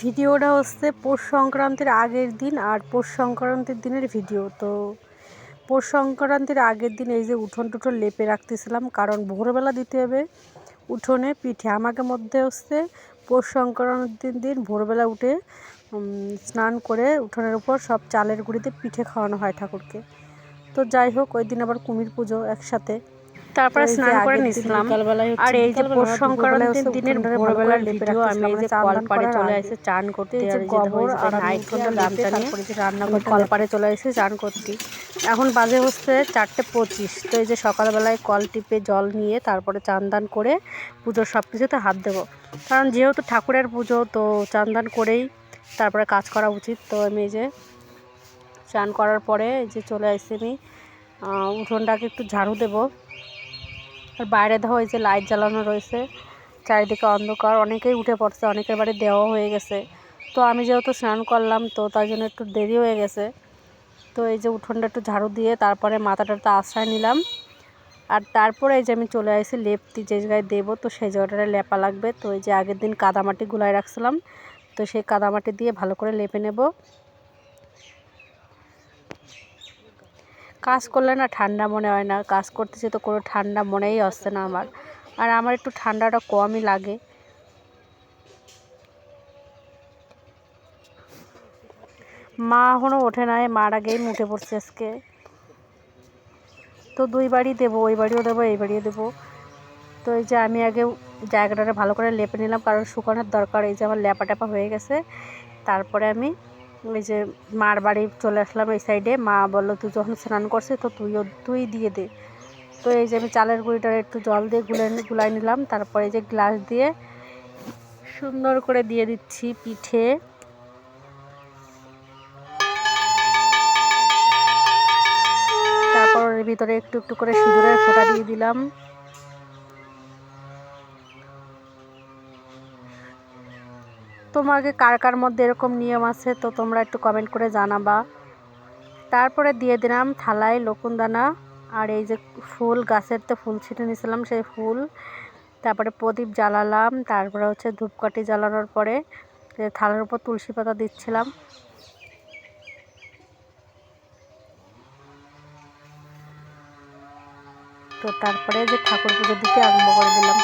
ভিডিওটা হচ্ছে পৌষ সংক্রান্তির আগের দিন আর পৌষ সংক্রান্তির দিনের ভিডিও। তো পৌষ সংক্রান্তির আগের দিন এই যে উঠোন টুঠোন লেপে রাখতেছিলাম, কারণ ভোরবেলা দিতে হবে উঠোনে পিঠে। আমাকে মধ্যে হচ্ছে পৌষ সংক্রান্তির দিন ভোরবেলা উঠে স্নান করে উঠোনের উপর সব চালের গুঁড়িতে পিঠে খাওয়ানো হয় ঠাকুরকে। তো যাই হোক, ওই দিন আবার কুমির পুজো একসাথে, তারপরে স্নান করে নিছিলাম। আর এই যে পৌষ সংক্রান্তির দিনের ভোরবেলার ভিডিও, আমি এই যে কলপাড়ে চলে আসি চান করতে। আর এই যে নাইট গামছা নিয়ে রান্না করে কলপাড়ে চলে আসি চান করতে। এখন বাজে হচ্ছে 4:25। তো এই যে সকালবেলায় কল টিপে জল নিয়ে তারপরে চান দান করে পুজোর সব কিছুতে হাত দেবো, কারণ যেহেতু ঠাকুরের পুজো তো চান দান করেই তারপরে কাজ করা উচিত। তো আমি এই যে চান করার পরে এই যে চলে আসছি, আমি উঠোনটাকে একটু ঝাড়ু দেবো। আর বাইরে দেখো এই যে লাইট জ্বালানো রয়েছে, চারিদিকে অন্ধকার, অনেকেই উঠে পড়ছে, অনেকের বাড়ি দেওয়া হয়ে গেছে। তো আমি যেহেতু স্নান করলাম তো তাই জন্য একটু দেরি হয়ে গেছে। তো এই যে উঠোনটা একটু ঝাড়ু দিয়ে তারপরে মাথাটাতে আশ্রয় নিলাম। আর তারপরে এই যে আমি চলে আসি লেপতি যে জায়গায় দেবো, তো সেই জায়গাটা লেপা লাগবে। তো এই যে আগের দিন কাদামাটি গুলায় রাখছিলাম, তো সেই কাদামাটি দিয়ে ভালো করে লেপে নেব। কাজ করলে না ঠান্ডা মনে হয় না, কাজ করতেছি তো কোনো ঠান্ডা মনেই আসছে না আমার। আর আমার একটু ঠান্ডাটা কমই লাগে। মা এখনও ওঠে নাই, মার আগেই উঠে পড়ছে আজকে। তো দুই বাড়ি দেবো, ওই বাড়িও দেবো এই বাড়িও দেবো। তো এই যে আমি আগে জায়গাটা ভালো করে লেপে নিলাম, কারণ শুকানোর দরকার। এই যে আমার লেপা টেপা হয়ে গেছে। তারপরে আমি ওই যে মার বাড়ি চলে আসলাম এই সাইডে। মা বললো তুই যখন স্নান করছিস তো তুই দিয়ে দে। তো এই যে আমি চালের গুঁড়িটা একটু জল দিয়ে গুলাই নিলাম, তারপরে এই যে গ্লাস দিয়ে সুন্দর করে দিয়ে দিচ্ছি পিঠে। তারপর এর ভিতরে একটু একটু করে সিঁদুরের ফোঁটা দিয়ে দিলাম। তোমাকে কার কার মধ্যে এরকম নিয়ম আছে তো তোমরা একটু কমেন্ট করে জানাবা। তারপরে দিয়ে দিলাম থালায় লকুনদানা, আর এই যে ফুল, গাছের তো ফুল ছিটে নিয়েছিলাম সেই ফুল। তারপরে প্রদীপ জ্বালালাম, তারপরে হচ্ছে ধূপকাঠি জ্বালানোর পরে থালার উপর তুলসী পাতা দিচ্ছিলাম। তো তারপরে যে ঠাকুর পুজো দিতে আরম্ভ করে দিলাম।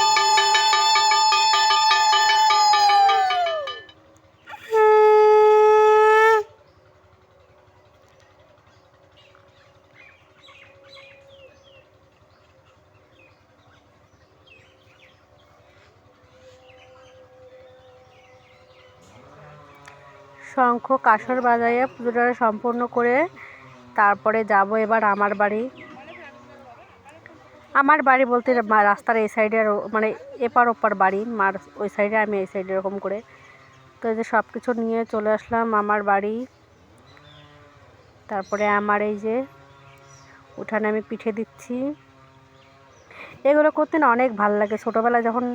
শঙ্খ কাসর বাজাইয়া পুজোটা সম্পূর্ণ করে তারপরে যাব এবার আমার বাড়ি। আমার বাড়ি বলতে রাস্তার এই সাইডে, মানে এপার ওপার বাড়ি, মার ওই সাইডে আমি এই সাইডে এরকম করে। তো এই যে সব কিছু নিয়ে চলে আসলাম আমার বাড়ি। তারপরে আমার এই যে উঠানে আমি পিঠে দিচ্ছি। এগুলো করতে না অনেক ভালো লাগে। ছোটোবেলায় যখন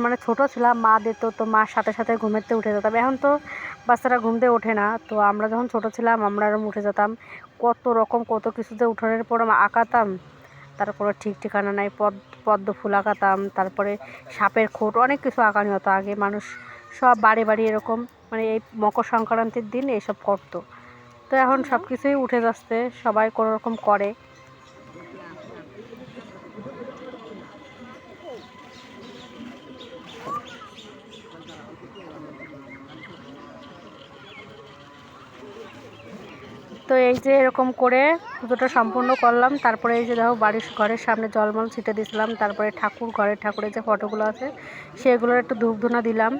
মানে ছোটো ছিলাম মা দিত, তো মার সাথে সাথে ঘুমেতে উঠে যেতাম। এখন তো বাচ্চারা ঘুম দিয়ে ওঠে না। তো আমরা যখন ছোটো ছিলাম আমরা উঠে যেতাম, কত রকম কত কিছুতে উঠোনের পর আঁকাতাম, তার কোনো ঠিক ঠিকানা নাই। পদ্ম ফুল আঁকাতাম, তারপরে সাপের খোঁট, অনেক কিছু আঁকানো হতো। আগে মানুষ সব বাড়ি বাড়ি এরকম, মানে এই মকর সংক্রান্তির দিন এইসব করতো। তো এখন সব কিছুই উঠে যাচ্ছে, সবাই কোনো রকম করে। তো এই যে এরকম করে পুজোটা সম্পূর্ণ করলাম। তারপরে এই যে দেখো ঘরের সামনে জলমল ছিটে দিয়েছিলাম। তারপরে ঠাকুরের যে ফটোগুলো আছে সেগুলোর একটু ধূপধুনা দিলাম।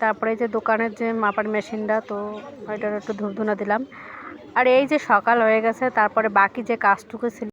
তারপরে এই যে দোকানের যে মাপার মেশিনটা, তো ওইটার একটু ধূপধুনা দিলাম। আর এই যে সকাল হয়ে গেছে, তারপরে বাকি যে কাজটুকু ছিল